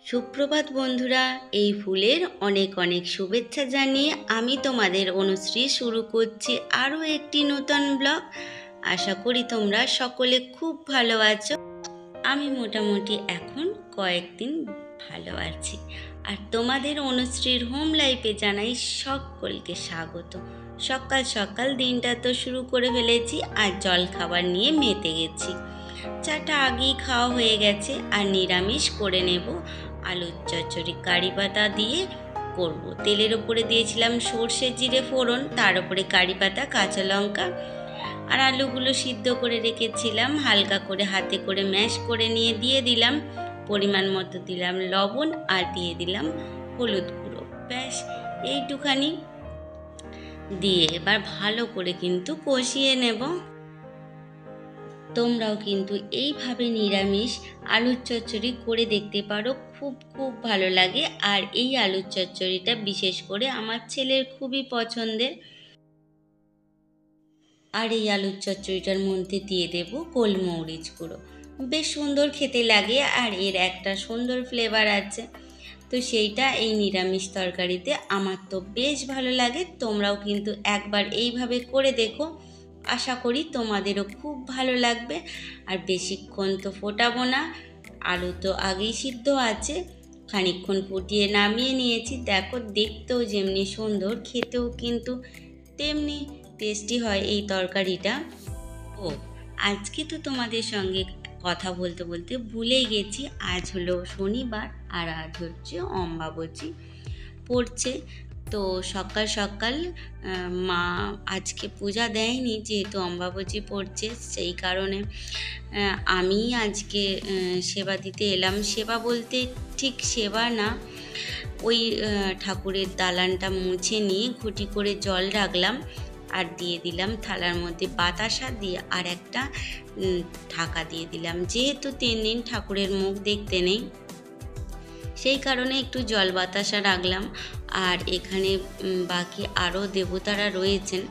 সুপ্রভাত বন্ধুরা, এই ফুলের অনেক অনেক শুভেচ্ছা জানিয়ে আমি তোমাদের অনুশ্রী শুরু করছি আরও একটি নতুন ব্লগ। আশা করি তোমরা সকলে খুব ভালো আছো। আমি মোটামুটি এখন কয়েকদিন ভালো আছি। আর তোমাদের অনুশ্রীর হোম লাইফে জানাই সকলকে স্বাগত। সকাল সকাল দিনটা তো শুরু করে ফেলেছি আর জল খাবার নিয়ে মেতে গেছি। চাটা আগেই খাওয়া হয়ে গেছে আর নিরামিষ করে নেব। আলুর চচ্চড়ি কারি পাতা দিয়ে করব। তেলের ওপরে দিয়েছিলাম সর্ষে জিরে ফোড়ন, তার উপরে কারি পাতা, কাঁচা লঙ্কা আর আলুগুলো সিদ্ধ করে রেখেছিলাম। হালকা করে হাতে করে ম্যাশ করে নিয়ে দিয়ে দিলাম পরিমাণ মতো দিলাম লবণ আর দিয়ে দিলাম হলুদ গুঁড়ো। ব্যাস এইটুখানি দিয়ে এবার ভালো করে কিন্তু কষিয়ে নেব। তোমরাও কিন্তু এইভাবে নিরামিষ আলুর চচ্চড়ি করে দেখতে পারো, খুব খুব ভালো লাগে। আর এই আলুর চচ্চড়িটা বিশেষ করে আমার ছেলের খুবই পছন্দের। আর এই আলুর চচ্চড়িটার মধ্যে দিয়ে দেব গোলমরিচ গুঁড়ো, বেশ সুন্দর খেতে লাগে আর এর একটা সুন্দর ফ্লেভার আছে। তো সেইটা এই নিরামিষ তরকারিতে আমার তো বেশ ভালো লাগে। তোমরাও কিন্তু একবার এইভাবে করে দেখো, আশা করি তোমাদেরও খুব ভালো লাগবে। আর বেশিক্ষণ তো ফোটাবো না, আলু তো আগেই সিদ্ধ আছে। খানিকক্ষণ ফুটিয়ে নামিয়ে নিয়েছি। দেখো, দেখতেও যেমনি সুন্দর, খেতেও কিন্তু তেমনি টেস্টি হয় এই তরকারিটা। ও, আজকে তো তোমাদের সঙ্গে কথা বলতে বলতে ভুলেই গেছি, আজ হলো শনিবার আর আজ হচ্ছে অমাবস্যা পড়ছে। তো সকাল সকাল মা আজকে পূজা দেয়নি, যেহেতু অমাবস্যা পড়ছে সেই কারণে আমি আজকে সেবা দিতে এলাম। সেবা বলতে ঠিক সেবা না, ওই ঠাকুরের দালানটা মুছে নিয়ে ঘুটি করে জল রাখলাম আর দিয়ে দিলাম থালার মধ্যে বাতাসা দিয়ে আর একটা ঢাকা দিয়ে দিলাম। যেহেতু 3 দিন ঠাকুরের মুখ দেখতে নেই, সেই কারণে একটু জল বাতাসা রাখলাম। আর এখানে বাকি আরও দেবতারা রয়েছেন,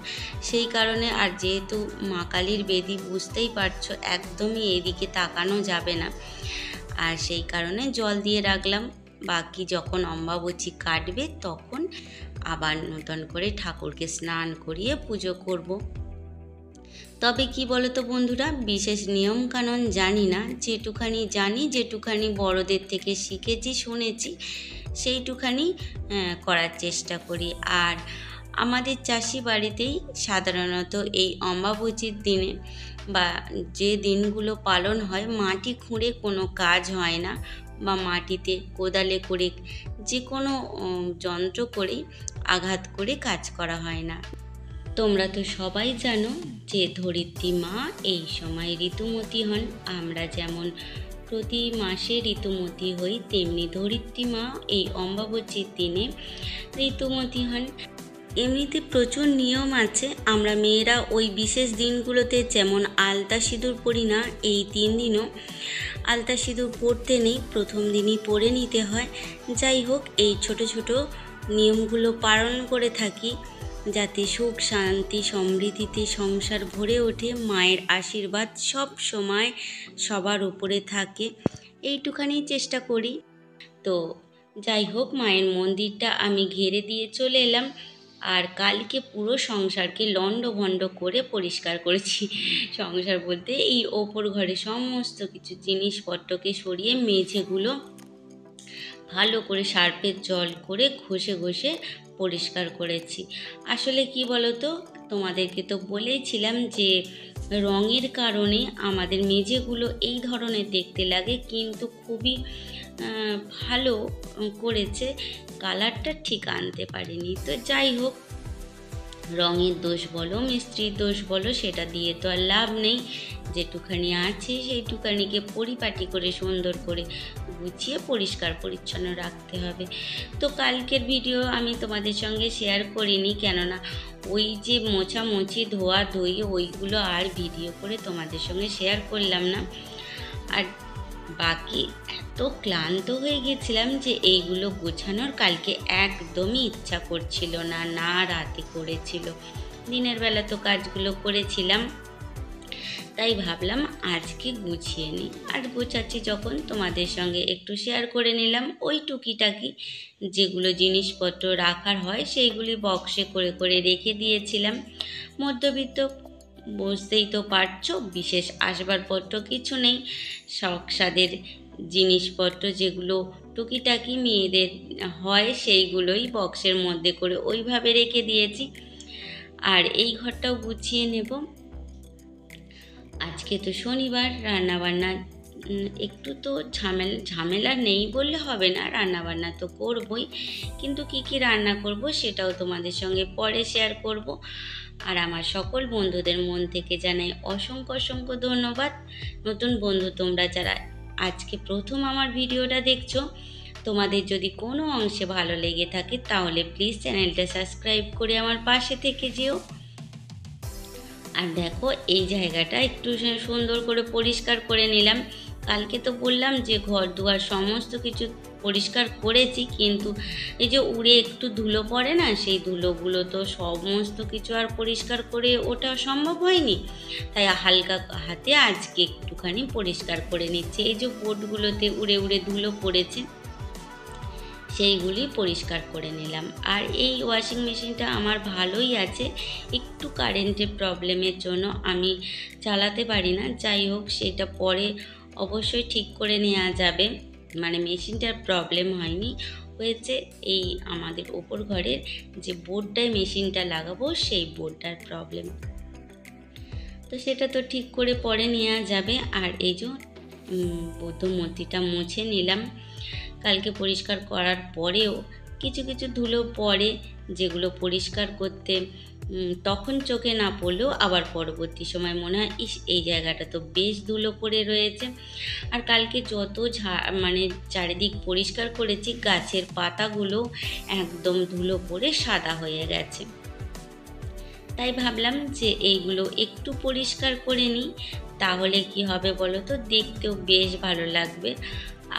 সেই কারণে আর যেহেতু মা কালীর বেদি বুঝতেই পারছো, একদমই এদিকে তাকানো যাবে না, আর সেই কারণে জল দিয়ে রাখলাম। বাকি যখন অমাবস্যা কাটবে তখন আবার নতুন করে ঠাকুরকে স্নান করিয়ে পুজো করব। তবে কি বলো তো বন্ধুরা, বিশেষ নিয়ম কানুন জানি না, যেটুখানি জানি, যেটুখানি বড়দের থেকে শিখেছি শুনেছি, সেইটুখানি করার চেষ্টা করি। আর আমাদের চাষি বাড়িতেই সাধারণত এই অমাবস্যার দিনে বা যে দিনগুলো পালন হয়, মাটি খুঁড়ে কোনো কাজ হয় না, বা মাটিতে কোদালে করে যে কোনো যন্ত্র করেই আঘাত করে কাজ করা হয় না। তোমরা তো সবাই জানো যে ধরিত্রী মা এই সময় ঋতুমতী হন। আমরা যেমন প্রতি মাসে ঋতুমতী হই, তেমনি ধরিত্রী মা এই অমাবস্যার দিনে ঋতুমতী হন। এমনিতে প্রচুর নিয়ম আছে। আমরা মেয়েরা ওই বিশেষ দিনগুলোতে যেমন আলতা সিঁদুর পরি না, এই 3 দিনও আলতা সিঁদুর পরতে নেই, প্রথম দিনই পরে নিতে হয়। যাই হোক, এই ছোট ছোট নিয়মগুলো পালন করে থাকি যাতে সুখ শান্তি সমৃদ্ধিতে সংসার ভরে ওঠে, মায়ের আশীর্বাদ সব সময় সবার উপরে থাকে, এইটুখানি চেষ্টা করি। তো যাই হোক, মায়ের মন্দিরটা আমি ঘেরে দিয়ে চলে এলাম। আর কালকে পুরো সংসারকে লণ্ডভণ্ড করে পরিষ্কার করেছি। সংসার বলতে এই ওপর ঘরে সমস্ত কিছু জিনিসপত্রকে সরিয়ে মেঝেগুলো ভালো করে সার্ফের জল করে ঘষে ঘষে পরিষ্কার করেছি। আসলে কি বলো তো, তোমাদেরকে তো বলেইছিলাম যে রঙের কারণে আমাদের মেঝেগুলো এই ধরনের দেখতে লাগে, কিন্তু খুবই ভালো করেছে, কালারটা ঠিক আনতে পারিনি। তো যাই হোক, রঙের দোষ বলো মিস্ত্রির দোষ বলো, সেটা দিয়ে তো আর লাভ নেই। যেটুখানি আছে সেইটুখানিকে পরিপাটি করে সুন্দর করে গুছিয়ে পরিষ্কার পরিচ্ছন্ন রাখতে হবে। তো কালকের ভিডিও আমি তোমাদের সঙ্গে শেয়ার করিনি, কেননা ওই যে মোছামুছি ধোয়া ধুই ওইগুলো আর ভিডিও করে তোমাদের সঙ্গে শেয়ার করলাম না। আর বাকি এত ক্লান্ত হয়ে গেছিলাম যে এইগুলো গোছানোর কালকে একদমই ইচ্ছা করছিল না, না রাতে করেছিল, দিনের বেলা তো কাজগুলো করেছিলাম। তাই ভাবলাম আজকে গুছিয়ে নিই। আর গোছাচ্ছি যখন তোমাদের সঙ্গে একটু শেয়ার করে নিলাম ওই টুকিটাকি যেগুলো জিনিসপত্র রাখার হয় সেইগুলি বক্সে করে করে রেখে দিয়েছিলাম। মধ্যবিত্ত বুঝতেই তো পারছো, বিশেষ আসবাবপত্র কিছু নেই, শখ সাদের জিনিসপত্র যেগুলো টুকিটাকি মেয়েদের হয় সেইগুলোই বক্সের মধ্যে করে ওইভাবে রেখে দিয়েছি। আর এই ঘরটাও গুছিয়ে নেব। আজকে তো শনিবার, রান্নাবান্না একটু তো ঝামেলা নেই বললে হবে না, রান্নাবান্না তো করবই, কিন্তু কি কি রান্না করব সেটাও তোমাদের সঙ্গে পরে শেয়ার করব। আর আমার সকল বন্ধুদের মন থেকে জানাই অসংখ্য অসংখ্য ধন্যবাদ। নতুন বন্ধু তোমরা যারা আজকে প্রথম আমার ভিডিওটা দেখছো, তোমাদের যদি কোনো অংশে ভালো লেগে থাকে তাহলে প্লিজ চ্যানেলটা সাবস্ক্রাইব করে আমার পাশে থেকে যেও। আর দেখো এই জায়গাটা একটু সুন্দর করে পরিষ্কার করে নিলাম। কালকে তো বললাম যে ঘর দুয়ার সমস্ত কিছু পরিষ্কার করেছি, কিন্তু এই যে উড়ে একটু ধুলো পড়ে না, সেই ধুলোগুলো তো সমস্ত কিছু আর পরিষ্কার করে ওটা সম্ভব হয়নি। তাই হালকা হাতে আজকে একটুখানি পরিষ্কার করে নিচ্ছি। এই যে বোর্ডগুলোতে উড়ে উড়ে ধুলো পড়েছে সেইগুলি পরিষ্কার করে নিলাম। আর এই ওয়াশিং মেশিনটা আমার ভালোই আছে, একটু কারেন্টের প্রবলেমের জন্য আমি চালাতে পারি না। যাই হোক, সেটা পরে অবশ্যই ঠিক করে নেওয়া যাবে। মানে মেশিনটার প্রবলেম হয়নি, হয়েছে এই আমাদের ওপর ঘরের যে বোর্ডটায় মেশিনটা লাগাবো সেই বোর্ডটার প্রবলেম। তো সেটা তো ঠিক করে পরে নেওয়া যাবে। আর এই যে বৌদ্ধ মূর্তিটা মুছে নিলাম। কালকে পরিষ্কার করার পরেও কিছু কিছু ধুলো পড়ে, যেগুলো পরিষ্কার করতে তখন চোখে না পড়লেও আবার পরবর্তী সময় মনে হয় ইস এই জায়গাটা তো বেশ ধুলো পড়ে রয়েছে। আর কালকে যত মানে চারিদিক পরিষ্কার করেছি, গাছের পাতাগুলো একদম ধুলো পড়ে সাদা হয়ে গেছে। তাই ভাবলাম যে এইগুলো একটু পরিষ্কার করে নিই, তাহলে কি হবে বলো তো, দেখতেও বেশ ভালো লাগবে।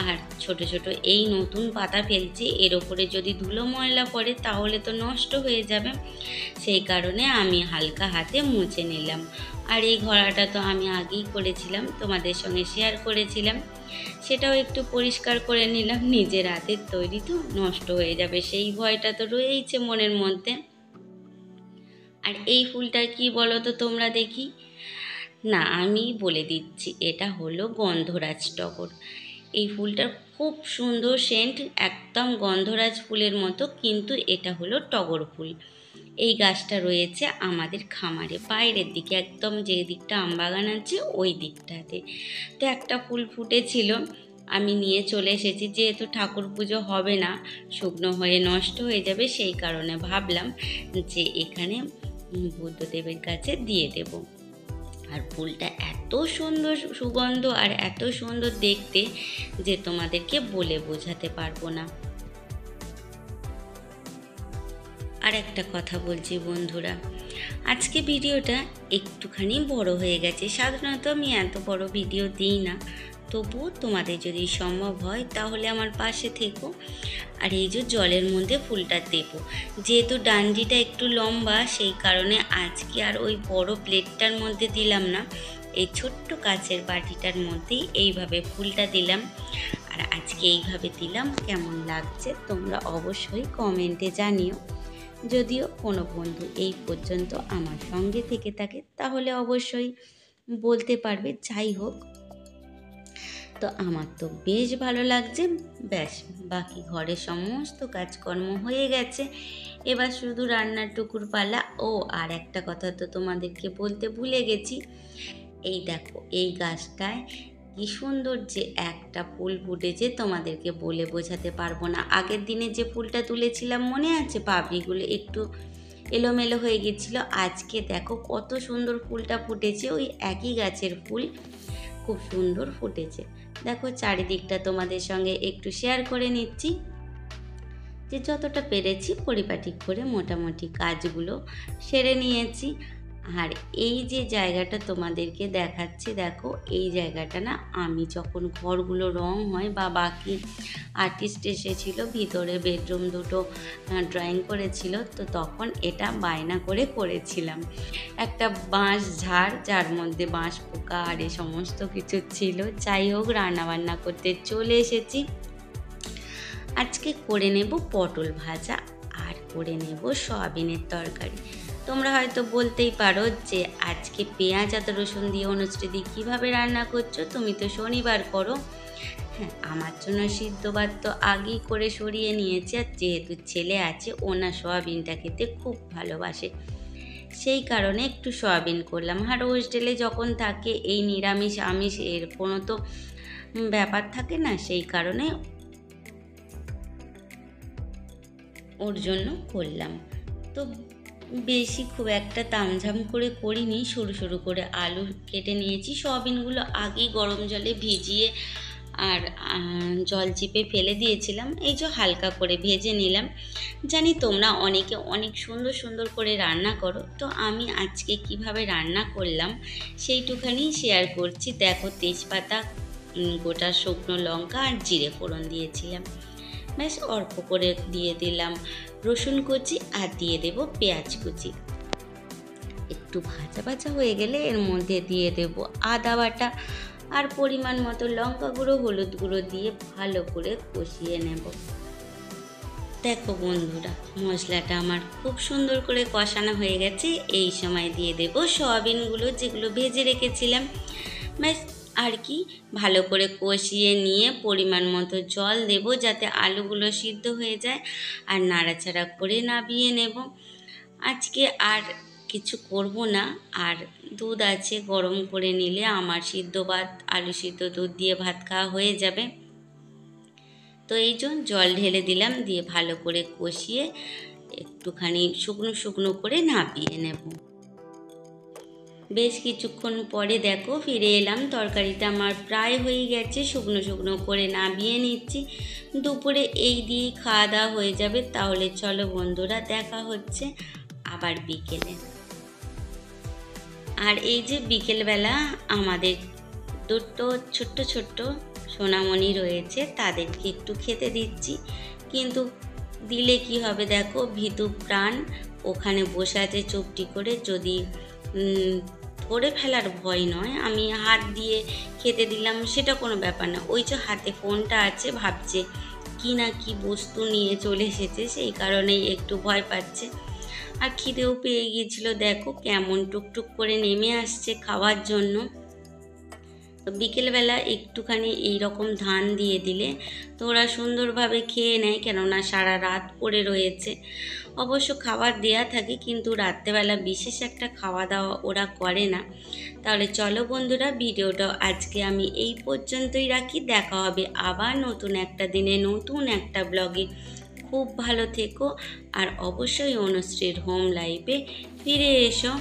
আর ছোট ছোট এই নতুন পাতা ফেলছি, এর ওপরে যদি ধুলো ময়লা পড়ে তাহলে তো নষ্ট হয়ে যাবে, সেই কারণে আমি হালকা হাতে মুছে নিলাম। আর এই ঘোড়াটা তো আমি আগেই করেছিলাম, তোমাদের সঙ্গে শেয়ার করেছিলাম, সেটাও একটু পরিষ্কার করে নিলাম। নিজের হাতের তৈরি তো নষ্ট হয়ে যাবে সেই ভয়টা তো রয়েইছে মনের মধ্যে। আর এই ফুলটা কি বলো তো তোমরা দেখি, না আমি বলে দিচ্ছি, এটা হলো গন্ধরাজ টগর। এই ফুলটার খুব সুন্দর সেন্ট, একদম গন্ধরাজ ফুলের মতো, কিন্তু এটা হলো টগর ফুল। এই গাছটা রয়েছে আমাদের খামারে বাইরের দিকে, একদম যে দিকটা আমবাগান আছে ওই দিকটাতে। তো একটা ফুল ফুটেছিল, আমি নিয়ে চলে এসেছি, যেহেতু ঠাকুর পুজো হবে না, শুকনো হয়ে নষ্ট হয়ে যাবে, সেই কারণে ভাবলাম যে এখানে বুদ্ধদেবের কাছে দিয়ে দেব। আর ফুলটা এত সুন্দর সুগন্ধ আর এত সুন্দর দেখতে যে তোমাদেরকে বলে বোঝাতে পারবো না। আর একটা কথা বলছি বন্ধুরা, আজকে ভিডিওটা একটুখানি বড় হয়ে গেছে। সাধারণত আমি এত বড় ভিডিও দিই না, তবুও তোমাদের যদি সম্ভব হয় তাহলে আমার পাশে থেকো। আর এই যে জলের মধ্যে ফুলটা দেবো, যেহেতু ডান্ডিটা একটু লম্বা, সেই কারণে আজকে আর ওই বড় প্লেটটার মধ্যে দিলাম না, এই ছোট্ট কাচের বাটিটার মধ্যেই এইভাবে ফুলটা দিলাম। আর আজকে এইভাবে দিলাম, কেমন লাগছে তোমরা অবশ্যই কমেন্টে জানিও। যদিও কোনো বন্ধু এই পর্যন্ত আমার সঙ্গে থেকে থাকে তাহলে অবশ্যই বলতে পারবে। যাই হোক, তো আমার তো বেশ ভালো লাগছে। ব্যাস, বাকি ঘরের সমস্ত কাজকর্ম হয়ে গেছে, এবার শুধু রান্নার টুকুর পালা। ও আর একটা কথা তো তোমাদেরকে বলতে ভুলে গেছি, এই দেখো এই গাছটায় কি সুন্দর যে একটা ফুল ফুটেছে, তোমাদেরকে বলে বোঝাতে পারবো না। আগের দিনে যে ফুলটা তুলেছিলাম মনে আছে, পাপড়িগুলো একটু এলোমেলো হয়ে গেছিল, আজকে দেখো কত সুন্দর ফুলটা ফুটেছে, ওই একই গাছের ফুল খুব সুন্দর ফুটেছে। দেখো চারিদিকটা তোমাদের সঙ্গে একটু শেয়ার করে নিচ্ছি, যে যতটা পেরেছি পরিপাটি করে মোটামুটি কাজগুলো সেরে নিয়েছি। আর এই যে জায়গাটা তোমাদেরকে দেখাচ্ছি, দেখো এই জায়গাটা না আমি যখন ঘরগুলো রং হয় বা বাকি আর্টিস্ট এসেছিল ভিতরে বেডরুম দুটো ড্রয়িং করেছিল, তো তখন এটা বায়না করে করেছিলাম। একটা বাঁশ ঝাড় যার মধ্যে বাঁশ পোকা আর এ সমস্ত কিছু ছিল। যাই হোক, রান্নাবান্না করতে চলে এসেছি। আজকে করে নেব পটল ভাজা আর করে নেব সয়াবিনের তরকারি। তোমরা হয়তো বলতেই পারো যে আজকে পেঁয়াজ আর রসুন দিয়ে অনুশ্রীদি কীভাবে রান্না করছো, তুমি তো শনিবার করো। হ্যাঁ, আমার জন্য সিদ্ধ ভাত তো আগেই করে সরিয়ে নিয়েছি। আর যেহেতু ছেলে আছে, ও না সয়াবিনটা খেতে খুব ভালোবাসে, সেই কারণে একটু সয়াবিন করলাম। আর হোস্টেলে যখন থাকে এই নিরামিষ আমিষ এর কোনো তো ব্যাপার থাকে না, সেই কারণে ওর জন্য করলাম। তো বেশি খুব একটা তামঝাম করে করিনি, সরু সরু করে আলু কেটে নিয়েছি। সয়াবিনগুলো আগেই গরম জলে ভিজিয়ে আর জল চিপে ফেলে দিয়েছিলাম, এই যে হালকা করে ভেজে নিলাম। জানি তোমরা অনেকে অনেক সুন্দর সুন্দর করে রান্না করো, তো আমি আজকে কিভাবে রান্না করলাম সেইটুখানি শেয়ার করছি। দেখো, তেজপাতা, গোটা শুকনো লঙ্কা আর জিরে ফোড়ন দিয়েছিলাম, বেশ অল্প করে দিয়ে দিলাম রসুন কুচি আর দিয়ে দেব পেঁয়াজ কুচি। একটু ভাজা ভাজা হয়ে গেলে এর মধ্যে দিয়ে দেব আদা বাটা আর পরিমাণ মতো লঙ্কা গুঁড়ো, হলুদ গুঁড়ো দিয়ে ভালো করে কষিয়ে নেব। দেখো বন্ধুরা, মশলাটা আমার খুব সুন্দর করে কষানো হয়ে গেছে। এই সময় দিয়ে দেব সয়াবিনগুলো যেগুলো ভেজে রেখেছিলাম। ব্যাস আর কি, ভালো করে কষিয়ে নিয়ে পরিমাণ মতো জল দেব যাতে আলুগুলো সিদ্ধ হয়ে যায়, আর নাড়াচাড়া করে নামিয়ে নেব। আজকে আর কিছু করব না। আর দুধ আছে, গরম করে নিলে আমার সিদ্ধ ভাত, আলু সিদ্ধ দুধ দিয়ে ভাত খাওয়া হয়ে যাবে। তো এই জন্য জল ঢেলে দিলাম, দিয়ে ভালো করে কষিয়ে একটুখানি শুকনো শুকনো করে নামিয়ে নেব। বেশ কিছুক্ষণ পরে দেখো ফিরে এলাম, তরকারিটা আমার প্রায় হয়ে গেছে, শুকনো শুকনো করে নামিয়ে নিচ্ছি। দুপুরে এই দিয়েই খাওয়া দাওয়া হয়ে যাবে। তাহলে চলো বন্ধুরা, দেখা হচ্ছে আবার বিকেলে। আর এই যে বিকেলবেলা আমাদের দুটো ছোট্ট ছোট্ট সোনামণি রয়েছে, তাদেরকে একটু খেতে দিচ্ছি। কিন্তু দিলে কি হবে, দেখো ভীতু প্রাণ ওখানে বসে আছে চুপটি করে। যদি ধরে ফেলার ভয় নয়, আমি হাত দিয়ে খেতে দিলাম সেটা কোনো ব্যাপার না। ওই যে হাতে ফোনটা আছে, ভাবছে কি না কি বস্তু নিয়ে চলে এসেছে, সেই কারণেই একটু ভয় পাচ্ছে। আর খিদেও পেয়ে গিয়েছিল, দেখো কেমন টুকটুক করে নেমে আসছে খাওয়ার জন্য। তো বিকেলবেলা একটুখানি এই রকম ধান দিয়ে দিলে তো ওরা সুন্দরভাবে খেয়ে নেয়, কেননা সারা রাত পড়ে রয়েছে। অবশ্য খাবার দেয়া থাকে, কিন্তু রাত্রেবেলা বিশেষ একটা খাওয়া দাওয়া ওরা করে না। তাহলে চলো বন্ধুরা, ভিডিওটা আজকে আমি এই পর্যন্তই রাখি। দেখা হবে আবার নতুন একটা দিনে নতুন একটা ব্লগে। খুব ভালো থেকো, আর অবশ্যই অনুশ্রীর হোম লাইফে ফিরে এসো।